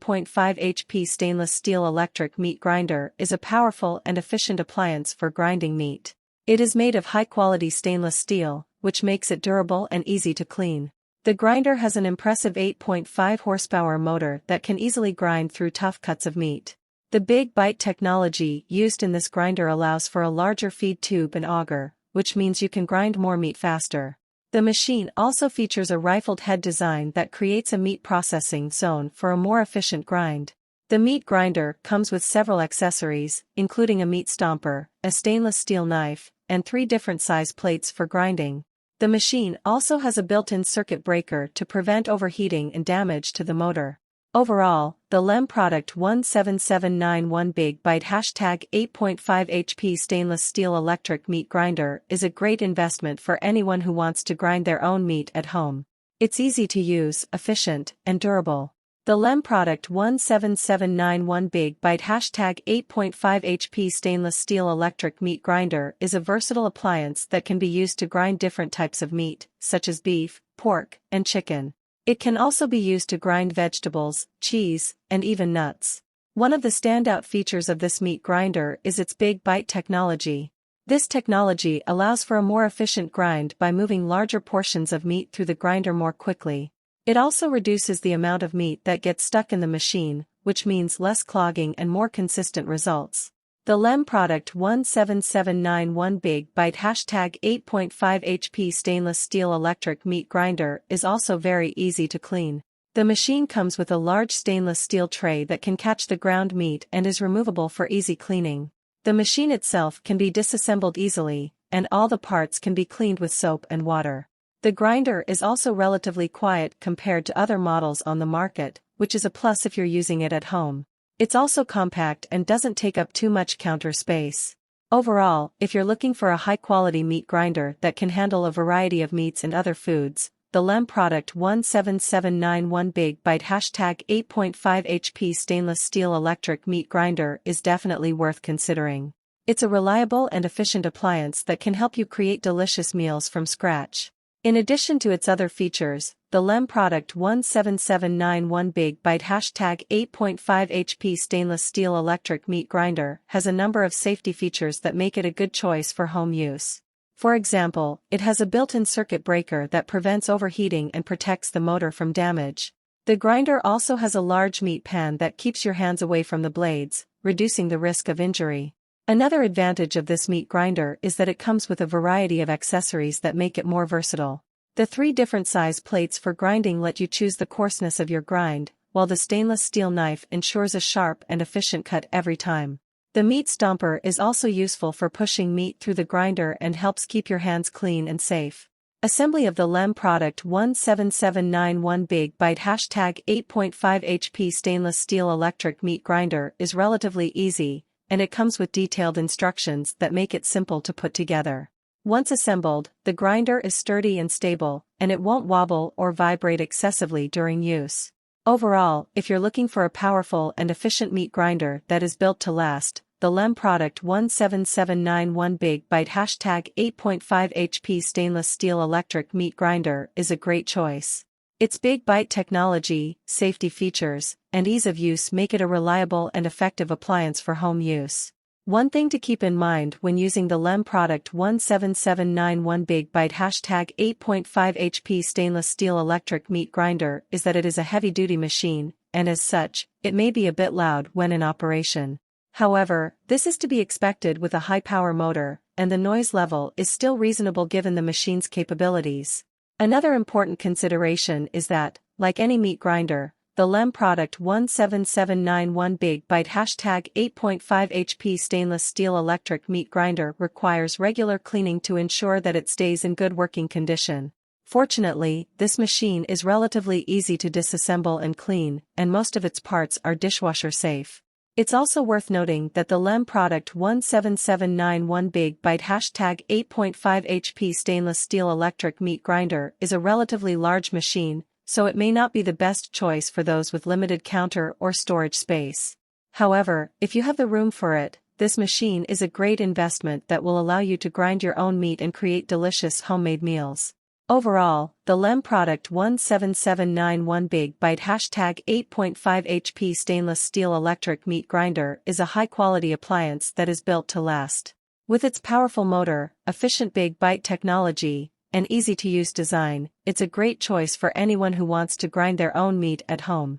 8.5 HP stainless steel electric meat grinder is a powerful and efficient appliance for grinding meat. It is made of high-quality stainless steel, which makes it durable and easy to clean. The grinder has an impressive 8.5 horsepower motor that can easily grind through tough cuts of meat. The big bite technology used in this grinder allows for a larger feed tube and auger, which means you can grind more meat faster. The machine also features a rifled head design that creates a meat processing zone for a more efficient grind. The meat grinder comes with several accessories, including a meat stomper, a stainless steel knife, and 3 different size plates for grinding. The machine also has a built-in circuit breaker to prevent overheating and damage to the motor. Overall, the LEM Product 17791 Big Bite #8.5 HP stainless steel electric meat grinder is a great investment for anyone who wants to grind their own meat at home. It's easy to use, efficient, and durable. The LEM Product 17791 Big Bite #8.5 HP stainless steel electric meat grinder is a versatile appliance that can be used to grind different types of meat, such as beef, pork, and chicken. It can also be used to grind vegetables, cheese, and even nuts. One of the standout features of this meat grinder is its big bite technology. This technology allows for a more efficient grind by moving larger portions of meat through the grinder more quickly. It also reduces the amount of meat that gets stuck in the machine, which means less clogging and more consistent results. The LEM Product 17791 Big Bite #8.5 HP stainless steel electric meat grinder is also very easy to clean. The machine comes with a large stainless steel tray that can catch the ground meat and is removable for easy cleaning. The machine itself can be disassembled easily, and all the parts can be cleaned with soap and water. The grinder is also relatively quiet compared to other models on the market, which is a plus if you're using it at home. It's also compact and doesn't take up too much counter space. Overall, if you're looking for a high-quality meat grinder that can handle a variety of meats and other foods, the LEM Product 17791 Big Bite #8.5 HP stainless steel electric meat grinder is definitely worth considering. It's a reliable and efficient appliance that can help you create delicious meals from scratch. In addition to its other features, the LEM Product 17791 Big Bite #8.5 HP stainless steel electric meat grinder has a number of safety features that make it a good choice for home use. For example, it has a built-in circuit breaker that prevents overheating and protects the motor from damage. The grinder also has a large meat pan that keeps your hands away from the blades, reducing the risk of injury. Another advantage of this meat grinder is that it comes with a variety of accessories that make it more versatile. The 3 different size plates for grinding let you choose the coarseness of your grind, while the stainless steel knife ensures a sharp and efficient cut every time. The meat stomper is also useful for pushing meat through the grinder and helps keep your hands clean and safe. Assembly of the LEM Product 17791 Big Bite #8.5 HP stainless steel electric meat grinder is relatively easy, and it comes with detailed instructions that make it simple to put together. Once assembled, the grinder is sturdy and stable, and it won't wobble or vibrate excessively during use. Overall, if you're looking for a powerful and efficient meat grinder that is built to last, the LEM Product 17791 Big Bite #8.5 HP stainless steel electric meat grinder is a great choice. Its big bite technology, safety features, and ease of use make it a reliable and effective appliance for home use. One thing to keep in mind when using the LEM Product 17791 Big Bite #8.5 HP stainless steel electric meat grinder is that it is a heavy-duty machine, and as such, it may be a bit loud when in operation. However, this is to be expected with a high-power motor, and the noise level is still reasonable given the machine's capabilities. Another important consideration is that, like any meat grinder, the LEM Product 17791 Big Bite #8.5 HP stainless steel electric meat grinder requires regular cleaning to ensure that it stays in good working condition. Fortunately, this machine is relatively easy to disassemble and clean, and most of its parts are dishwasher safe. It's also worth noting that the LEM Product 17791 Big Bite #8.5 HP stainless steel electric meat grinder is a relatively large machine, so it may not be the best choice for those with limited counter or storage space. However, if you have the room for it, this machine is a great investment that will allow you to grind your own meat and create delicious homemade meals. Overall, the LEM Product 17791 Big Bite #8.5 HP stainless steel electric meat grinder is a high-quality appliance that is built to last. With its powerful motor, efficient Big Bite technology, and easy-to-use design, it's a great choice for anyone who wants to grind their own meat at home.